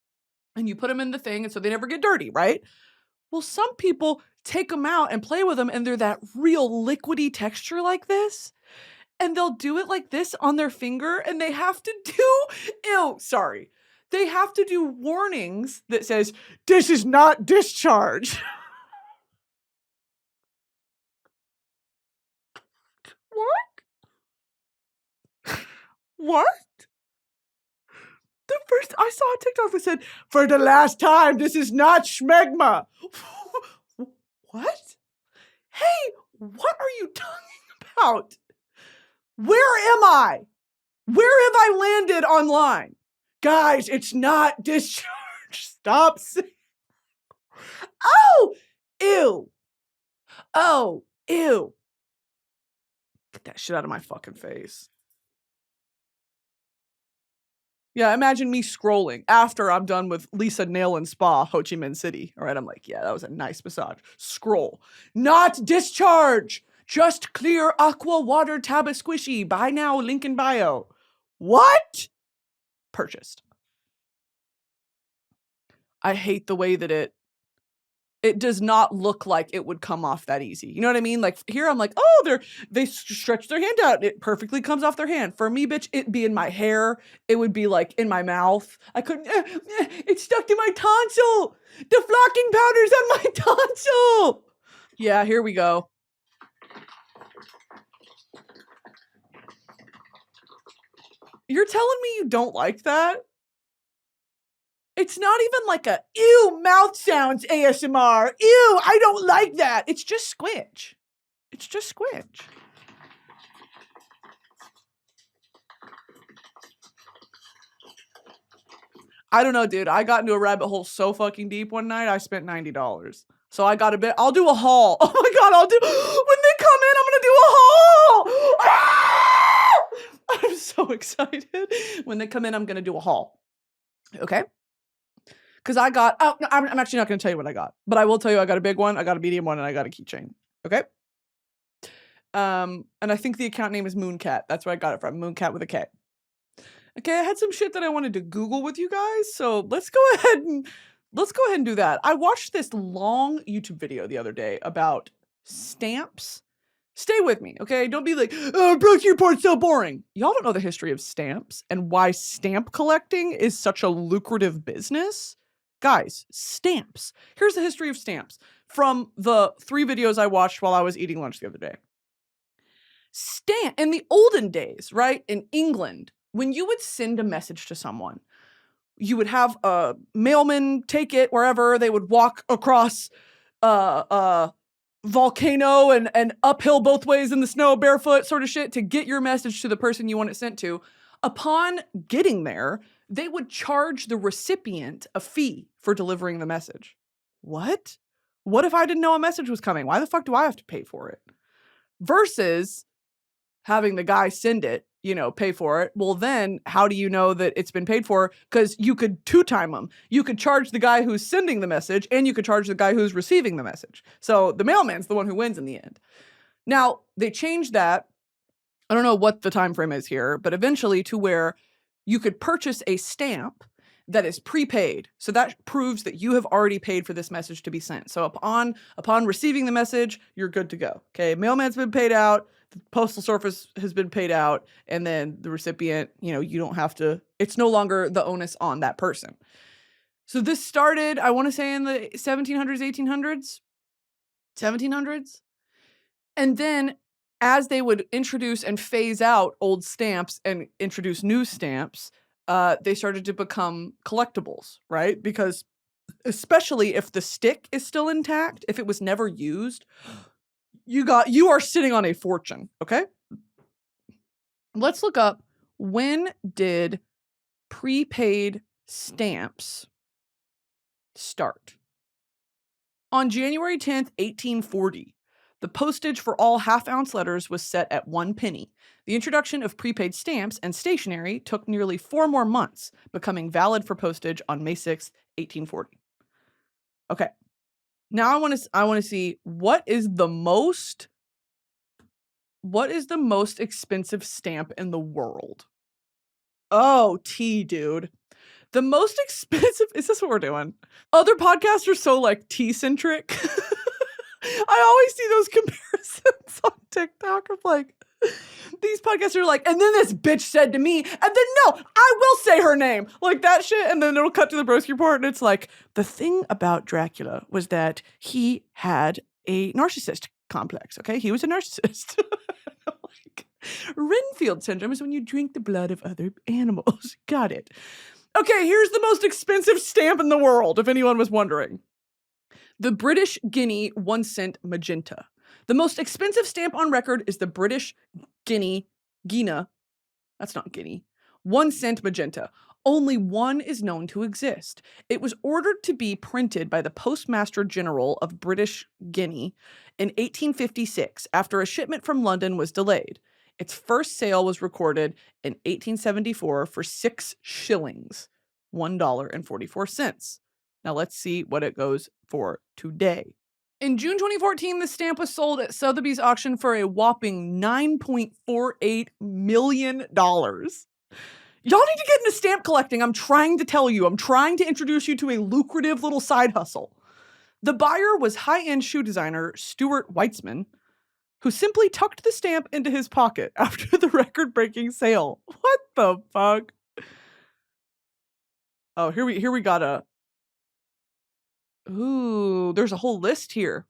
And you put them in the thing and so they never get dirty, right? Well, some people take them out and play with them and they're that real liquidy texture like this. And they'll do it like this on their finger and they have to do, they have to do warnings that says, this is not discharge. What? The first I saw a TikTok that said, for the last time, this is not schmegma. What? Hey, what are you talking about? Where am I? Where have I landed online? Guys, it's not discharge. Stop saying. Oh, ew. Oh, ew. Get that shit out of my fucking face. Yeah, imagine me scrolling after I'm done with Lisa Nail and Spa, Ho Chi Minh City. All right, I'm like, yeah, that was a nice massage. Scroll. Not discharge. Just clear aqua water Taba squishy. Buy now, link in bio. What? Purchased. I hate the way that it does not look like it would come off that easy. You know what I mean? Like here, I'm like, oh, they stretch their hand out. It perfectly comes off their hand. For me, bitch, it'd be in my hair. It would be like in my mouth. I couldn't, it's stuck to my tonsil. The flocking powder's on my tonsil. Yeah, here we go. You're telling me you don't like that? It's not even like a, ew, mouth sounds ASMR. Ew, I don't like that. It's just squinch. It's just squinch. I don't know, dude. I got into a rabbit hole so fucking deep one night, I spent $90. So I got a bit, I'll do a haul. Oh my God, when they come in, I'm gonna do a haul. Ah! I'm so excited. When they come in, I'm gonna do a haul. Okay? Because I got, oh, no, I'm actually not going to tell you what I got. But I will tell you I got a big one, I got a medium one, and I got a keychain. Okay? And I think the account name is Mooncat. That's where I got it from. Mooncat with a K. Okay, I had some shit that I wanted to Google with you guys. So let's go ahead and do that. I watched this long YouTube video the other day about stamps. Stay with me, okay? Don't be like, oh, Broski Report's so boring. Y'all don't know the history of stamps and why stamp collecting is such a lucrative business. Guys, stamps. Here's the history of stamps from the 3 videos I watched while I was eating lunch the other day. In the olden days, right, in England, when you would send a message to someone, you would have a mailman take it wherever. They would walk across volcano and uphill both ways in the snow barefoot sort of shit to get your message to the person you want it sent to. Upon getting there, they would charge the recipient a fee for delivering the message. What? What if I didn't know a message was coming? Why the fuck do I have to pay for it? Versus having the guy send it pay for it. Well, then how do you know that it's been paid for? Because you could two-time them. You could charge the guy who's sending the message, and you could charge the guy who's receiving the message. So the mailman's the one who wins in the end. Now, they changed that. I don't know what the time frame is here, but eventually to where you could purchase a stamp that is prepaid. So that proves that you have already paid for this message to be sent. So upon receiving the message, you're good to go. Okay, mailman's been paid out, the postal service has been paid out, and then the recipient, you don't have to, it's no longer the onus on that person. So this started, I want to say in the 1700s, 1800s, 1700s. And then as they would introduce and phase out old stamps and introduce new stamps, they started to become collectibles, right? Because especially if the stick is still intact, if it was never used, you are sitting on a fortune, okay? Let's look up, when did prepaid stamps start? On January 10th, 1840. The postage for all half-ounce letters was set at 1 penny. The introduction of prepaid stamps and stationery took nearly 4 more months, becoming valid for postage on May 6th, 1840. Okay. Now I want to see what is the most expensive stamp in the world? Oh, tea, dude. The most expensive, is this what we're doing? Other podcasts are so like tea-centric. I always see those comparisons on TikTok of like, these podcasts are like, and then this bitch said to me, and then no, I will say her name, like that shit, and then it'll cut to the Broski Report, and it's like, the thing about Dracula was that he had a narcissist complex, okay? He was a narcissist. Like, Renfield syndrome is when you drink the blood of other animals. Got it. Okay, here's the most expensive stamp in the world, if anyone was wondering. The British Guinea 1 cent magenta. The most expensive stamp on record is the British Guinea, that's not Guinea, 1 cent magenta. Only one is known to exist. It was ordered to be printed by the Postmaster General of British Guinea in 1856 after a shipment from London was delayed. Its first sale was recorded in 1874 for 6 shillings, $1.44. Now let's see what it goes for today. In June 2014, the stamp was sold at Sotheby's auction for a whopping $9.48 million. Y'all need to get into stamp collecting. I'm trying to tell you. I'm trying to introduce you to a lucrative little side hustle. The buyer was high-end shoe designer Stuart Weitzman, who simply tucked the stamp into his pocket after the record-breaking sale. What the fuck? Oh, here we got a... Ooh, there's a whole list here.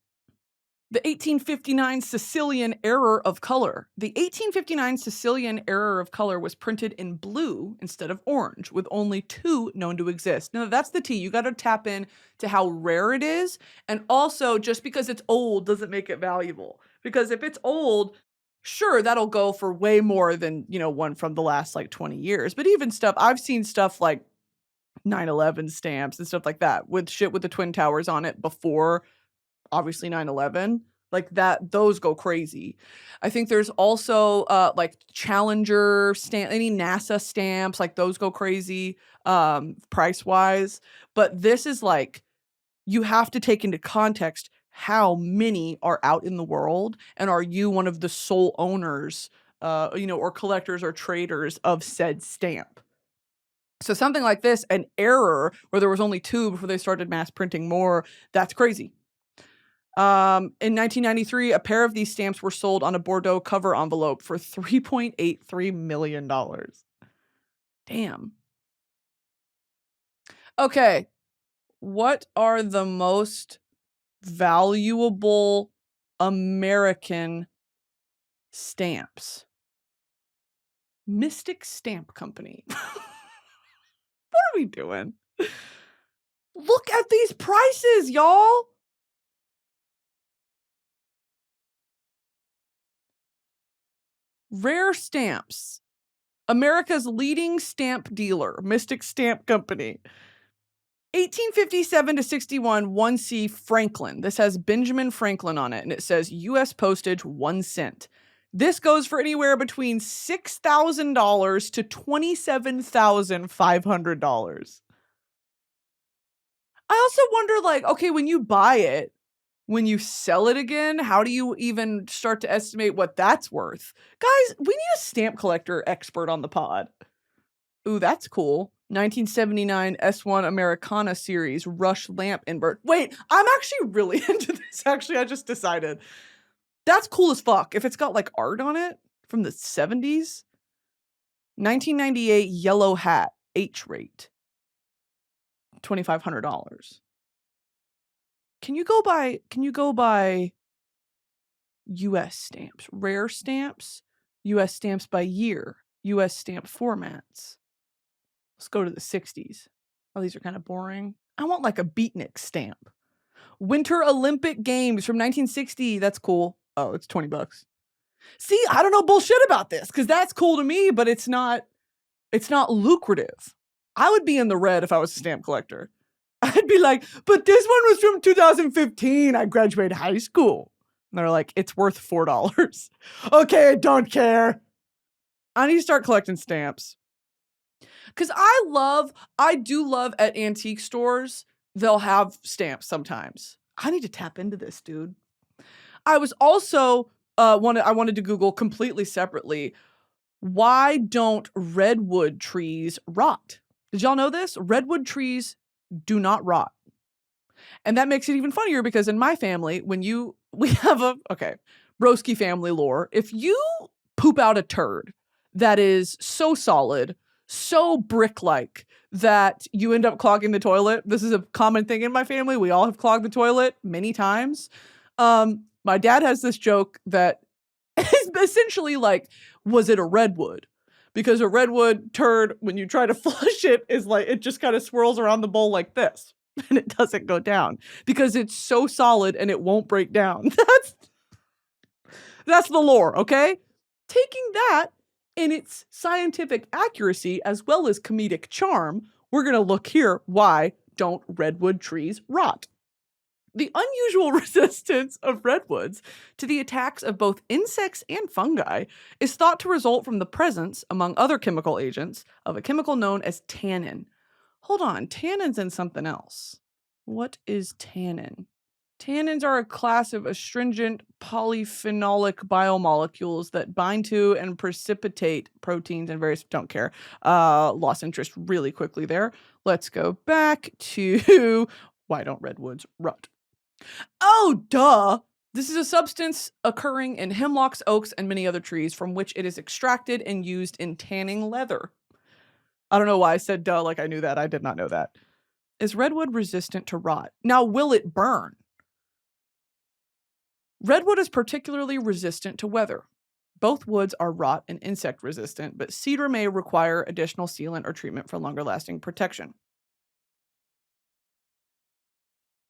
The 1859 Sicilian Error of Color. The 1859 Sicilian Error of Color was printed in blue instead of orange, with only 2 known to exist. Now, that's the tea. You got to tap in to how rare it is. And also, just because it's old doesn't make it valuable. Because if it's old, sure, that'll go for way more than, one from the last, 20 years. But even stuff, I've seen stuff like 9/11 stamps and stuff like that with shit with the Twin Towers on it before, obviously, 9/11. Like that, those go crazy. I think there's also Challenger stamp, any NASA stamps, like those go crazy price wise. But this is you have to take into context how many are out in the world, and are you one of the sole owners, or collectors or traders of said stamp? So something like this, an error where there was only 2 before they started mass printing more, that's crazy. In 1993, a pair of these stamps were sold on a Bordeaux cover envelope for $3.83 million. Damn. Okay. What are the most valuable American stamps? Mystic Stamp Company. What are we doing? Look at these prices, y'all. Rare Stamps. America's leading stamp dealer, Mystic Stamp Company. 1857 to 61, 1C Franklin. This has Benjamin Franklin on it, and it says U.S. postage 1 cent. This goes for anywhere between $6,000 to $27,500. I also wonder, like, okay, when you buy it, when you sell it again, how do you even start to estimate what that's worth? Guys, we need a stamp collector expert on the pod. Ooh, that's cool. 1979 S1 Americana series Rush lamp invert. Wait, I'm actually really into this. Actually, I just decided. That's cool as fuck. If it's got like art on it from the 70s. 1998 yellow hat H rate. $2,500. Can you go by US stamps, rare stamps, US stamps by year, US stamp formats? Let's go to the 60s. Oh, these are kind of boring. I want like a beatnik stamp. Winter Olympic Games from 1960. That's cool. Oh, it's $20. See, I don't know bullshit about this because that's cool to me, but it's not lucrative. I would be in the red if I was a stamp collector. I'd be like, but this one was from 2015. I graduated high school. And they're like, it's worth $4. Okay, I don't care. I need to start collecting stamps. Because I do love at antique stores, they'll have stamps sometimes. I need to tap into this, dude. I was also, I wanted to Google completely separately, why don't redwood trees rot? Did y'all know this? Redwood trees do not rot. And that makes it even funnier because in my family, we have Broski family lore. If you poop out a turd that is so solid, so brick-like that you end up clogging the toilet. This is a common thing in my family. We all have clogged the toilet many times. My dad has this joke that is essentially like, was it a redwood? Because a redwood turd, when you try to flush it, is like, it just kind of swirls around the bowl like this. And it doesn't go down because it's so solid and it won't break down. That's the lore, okay? Taking that in its scientific accuracy as well as comedic charm, we're going to look here. Why don't redwood trees rot? The unusual resistance of redwoods to the attacks of both insects and fungi is thought to result from the presence, among other chemical agents, of a chemical known as tannin. Hold on, tannin's in something else. What is tannin? Tannins are a class of astringent polyphenolic biomolecules that bind to and precipitate proteins and various, don't care. Lost interest really quickly there. Let's go back to why don't redwoods rot? Oh, duh. This is a substance occurring in hemlocks, oaks, and many other trees from which it is extracted and used in tanning leather. I don't know why I said duh like I knew that. I did not know that. Is redwood resistant to rot? Now, will it burn? Redwood is particularly resistant to weather. Both woods are rot and insect resistant, but cedar may require additional sealant or treatment for longer lasting protection.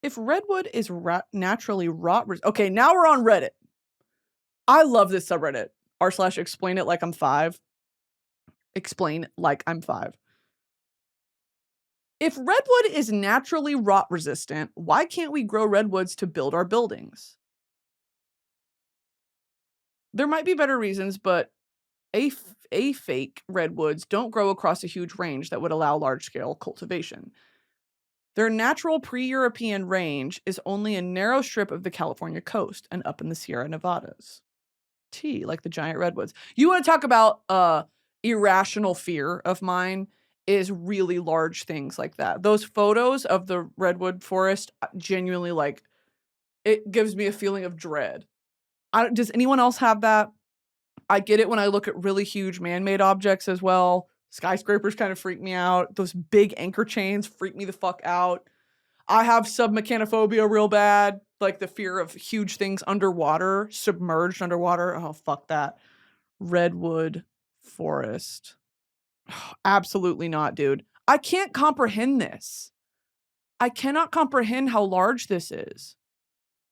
If redwood is naturally rot okay, now we're on Reddit. I love this subreddit. r/explain it like I'm 5. Explain like I'm 5. If redwood is naturally rot resistant, why can't we grow redwoods to build our buildings? There might be better reasons, but fake redwoods don't grow across a huge range that would allow large-scale cultivation. Their natural pre-European range is only a narrow strip of the California coast and up in the Sierra Nevadas. Like the giant redwoods. You want to talk about irrational fear of mine is really large things like that. Those photos of the redwood forest genuinely, like, it gives me a feeling of dread. Does anyone else have that? I get it when I look at really huge man-made objects as well. Skyscrapers kind of freak me out. Those big anchor chains freak me the fuck out. I have submechanophobia real bad, like the fear of huge things underwater, submerged underwater. Oh, fuck that. Redwood forest. Absolutely not, dude. I can't comprehend this. I cannot comprehend how large this is.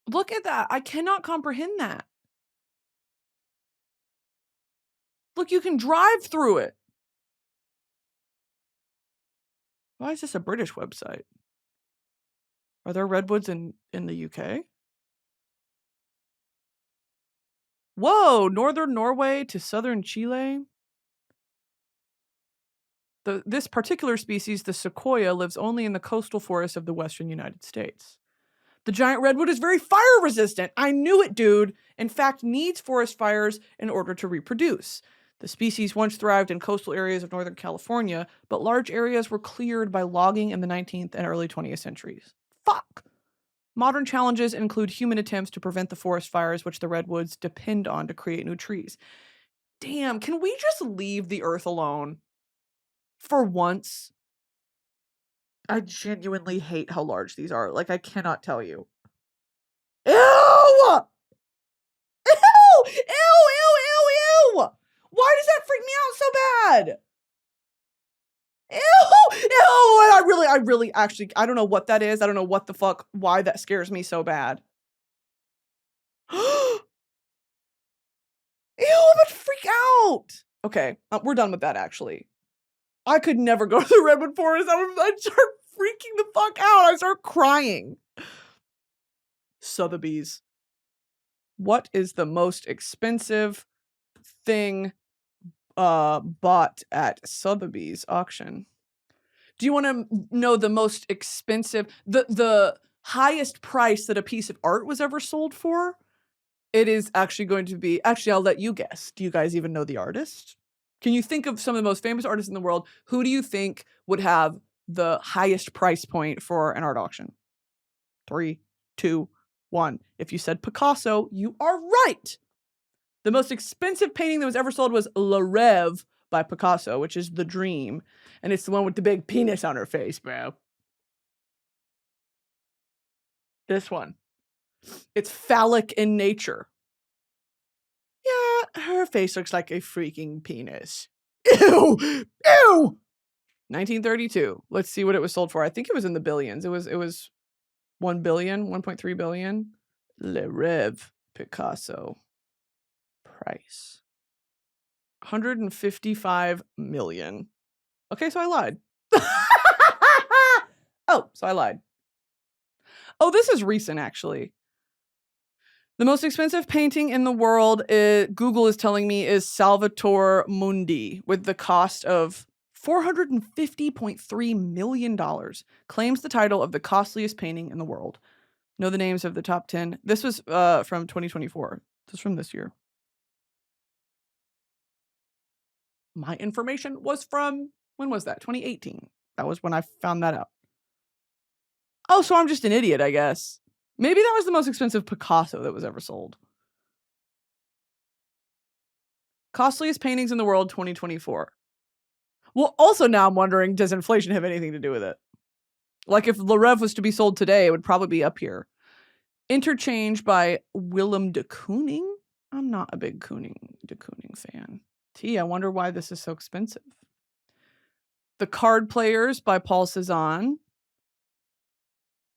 Look at that. I cannot comprehend that. Look, you can drive through it. Why is this a British website? Are there redwoods in the UK? Whoa, northern Norway to southern Chile. This particular species, the sequoia, lives only in the coastal forests of the western United States. The giant redwood is very fire resistant. I knew it, dude. In fact, needs forest fires in order to reproduce. The species once thrived in coastal areas of Northern California, but large areas were cleared by logging in the 19th and early 20th centuries. Fuck! Modern challenges include human attempts to prevent the forest fires which the redwoods depend on to create new trees. Damn, can we just leave the earth alone? For once. I genuinely hate how large these are. Like, I cannot tell you. Ew! Ew! Ew! Ew! Ew! Ew! Why does that freak me out so bad? Ew! Ew! And I really, actually, I don't know what that is. I don't know what the fuck, why that scares me so bad. Ew! I'm about to freak out. Okay, we're done with that, actually. I could never go to the redwood forest. I'd start freaking the fuck out. I'd start crying. Sotheby's. What is the most expensive thing bought at Sotheby's auction? Do you want to know the most expensive, the highest price that a piece of art was ever sold for? It is actually going to be, actually, I'll let you guess. Do you guys even know the artist? Can you think of some of the most famous artists in the world? Who do you think would have the highest price point for an art auction? 3, 2, 1. If you said Picasso, you are right. The most expensive painting that was ever sold was Le Rêve by Picasso, which is The Dream. And it's the one with the big penis on her face, bro. This one. It's phallic in nature. Yeah, her face looks like a freaking penis. Ew! Ew! 1932. Let's see what it was sold for. I think it was in the billions. It was 1 billion, 1.3 billion. Le Rêve, Picasso. Price. 155 million. Okay, so I lied. So I lied. Oh, this is recent, actually. The most expensive painting in the world, Google is telling me, is Salvator Mundi, with the cost of $450.3 million. Claims the title of the costliest painting in the world. Know the names of the top 10. This was from 2024. This is from this year. My information was from, when was that? 2018. That was when I found that out. Oh, so I'm just an idiot, I guess. Maybe that was the most expensive Picasso that was ever sold. Costliest paintings in the world, 2024. Well, also now I'm wondering, does inflation have anything to do with it? Like if Le Rêve was to be sold today, it would probably be up here. Interchange by Willem de Kooning. I'm not a big de Kooning fan. I wonder why this is so expensive. The Card Players by Paul Cézanne.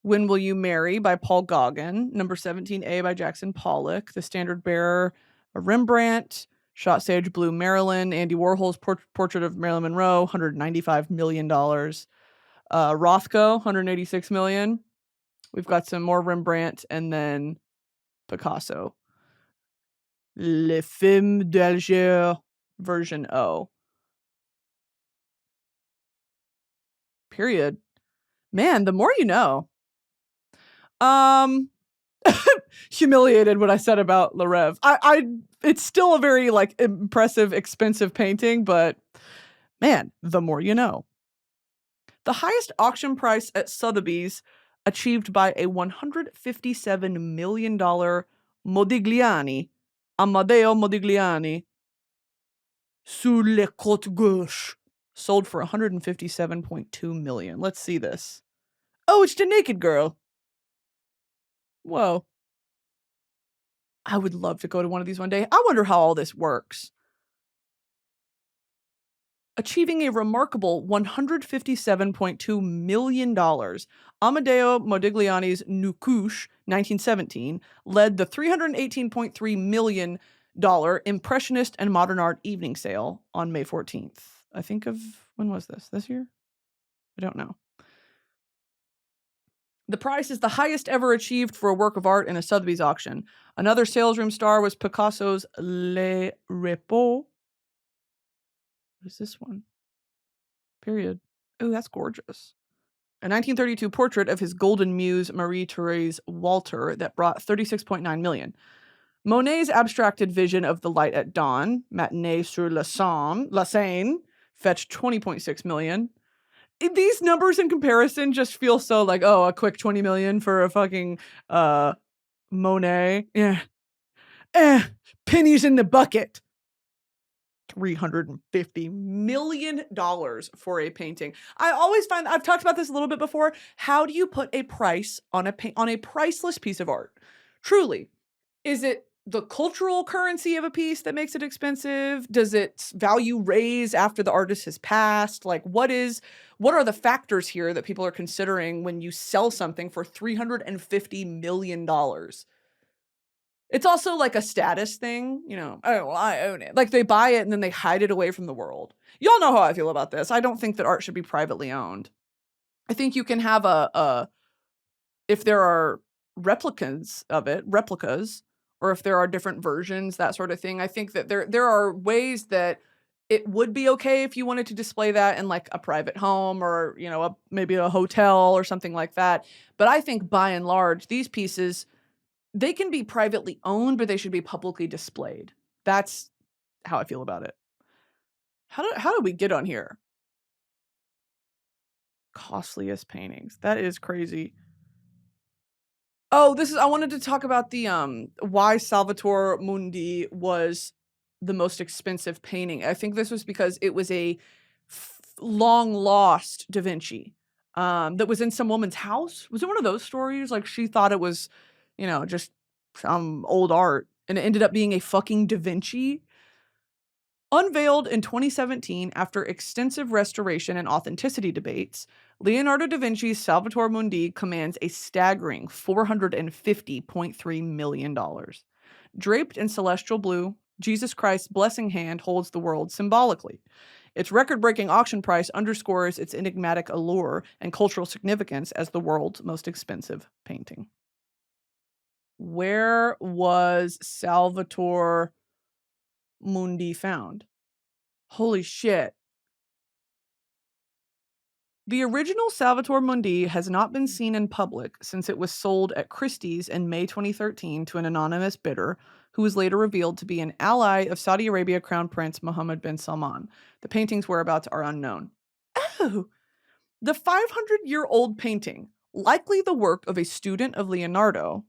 When Will You Marry by Paul Gauguin. Number 17A by Jackson Pollock. The Standard Bearer, a Rembrandt. Shot Sage Blue, Marilyn. Andy Warhol's Portrait of Marilyn Monroe, $195 million. Rothko, $186 million. We've got some more Rembrandt and then Picasso. Les Femmes d'Alger version O. Period. Man, the more you know. Humiliated what I said about Le Rêve. It's still a very like impressive, expensive painting, but man, the more you know. The highest auction price at Sotheby's, achieved by a $157 million Modigliani, Amadeo Modigliani, sur les côtes gauche, sold for $157.2 million. Let's see this. Oh, it's the naked girl. Whoa. I would love to go to one of these one day. I wonder how all this works. Achieving a remarkable $157.2 million, Amadeo Modigliani's Nukush, 1917, led the $318.3 million Impressionist and Modern Art Evening Sale on May 14th. I think of, when was this? This year? I don't know. The price is the highest ever achieved for a work of art in a Sotheby's auction. Another sales room star was Picasso's Le Repos. What is this one? Period. Oh, that's gorgeous. A 1932 portrait of his golden muse, Marie-Thérèse Walter, that brought $36.9 million. Monet's abstracted vision of the light at dawn, Matinée sur la Seine, fetched $20.6 million. These numbers in comparison just feel so like, oh, a quick 20 million for a fucking Monet. Yeah. Pennies in the bucket. $350 million for a painting. I always find, I've talked about this a little bit before. How do you put a price on a priceless piece of art? Truly, is it the cultural currency of a piece that makes it expensive? Does its value raise after the artist has passed? Like, what are the factors here that people are considering when you sell something for $350 million? It's also like a status thing, you know. Oh, well, I own it. Like, they buy it and then they hide it away from the world. Y'all know how I feel about this. I don't think that art should be privately owned. I think you can have if there are replicas, or if there are different versions, that sort of thing. I think that there are ways that it would be okay if you wanted to display that in like a private home or, you know, maybe a hotel or something like that. But I think by and large, these pieces, they can be privately owned, but they should be publicly displayed. That's how I feel about it. How do we get on here? Costliest paintings. That is crazy. Oh, I wanted to talk about the why Salvator Mundi was the most expensive painting. I think this was because it was a long lost Da Vinci that was in some woman's house. Was it one of those stories? Like, she thought it was, you know, just some old art, and it ended up being a fucking Da Vinci. Unveiled in 2017 after extensive restoration and authenticity debates, Leonardo da Vinci's Salvator Mundi commands a staggering $450.3 million. Draped in celestial blue, Jesus Christ's blessing hand holds the world symbolically. Its record-breaking auction price underscores its enigmatic allure and cultural significance as the world's most expensive painting. Where was Salvator Mundi found? Holy shit. The original Salvator Mundi has not been seen in public since it was sold at Christie's in May 2013 to an anonymous bidder who was later revealed to be an ally of Saudi Arabia Crown Prince Mohammed bin Salman. The painting's whereabouts are unknown. Oh! The 500-year-old painting, likely the work of a student of Leonardo,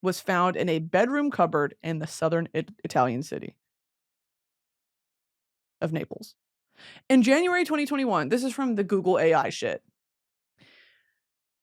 was found in a bedroom cupboard in the southern Italian city of Naples. In January 2021, this is from the Google AI shit.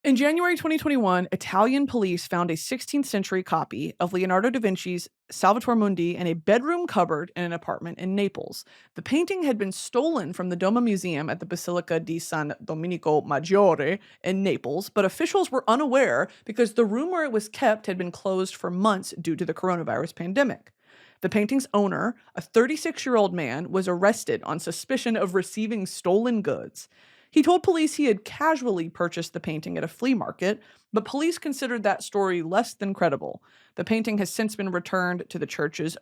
In January 2021, Italian police found a 16th century copy of Leonardo da Vinci's Salvator Mundi in a bedroom cupboard in an apartment in Naples. The painting had been stolen from the Doma Museum at the Basilica di San Domenico Maggiore in Naples, but officials were unaware because the room where it was kept had been closed for months due to the coronavirus pandemic. The painting's owner, a 36-year-old man, was arrested on suspicion of receiving stolen goods. He told police he had casually purchased the painting at a flea market, but police considered that story less than credible. The painting has since been returned to the church's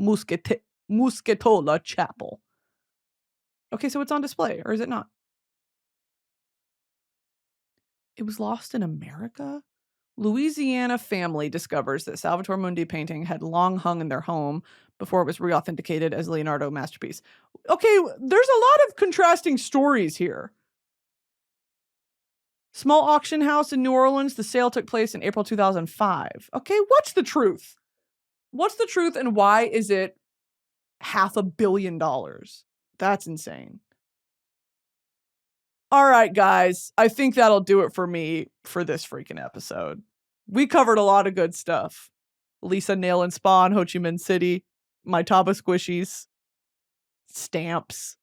Muschetola Chapel. Okay, so it's on display, or is it not? It was lost in America? Louisiana family discovers that Salvator Mundi painting had long hung in their home before it was re-authenticated as Leonardo masterpiece. Okay, there's a lot of contrasting stories here. Small auction house in New Orleans. The sale took place in April 2005. Okay, what's the truth? What's the truth, and why is it $500 million? That's insane. All right, guys. I think that'll do it for me for this freaking episode. We covered a lot of good stuff. Lisa Nail and Spawn, Ho Chi Minh City, my Taba Squishies, stamps.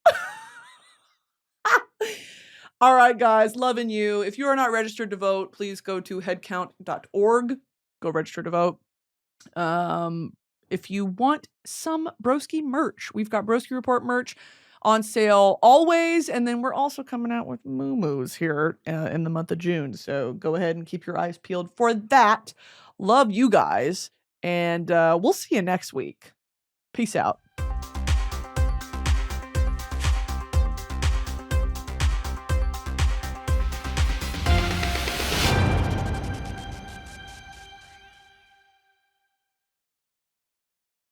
All right, guys. Loving you. If you are not registered to vote, please go to headcount.org. Go register to vote. If you want some Broski merch, we've got Broski Report merch. on sale always. And then we're also coming out with moo-moos here in the month of June. So go ahead and keep your eyes peeled for that. Love you guys. And we'll see you next week. Peace out.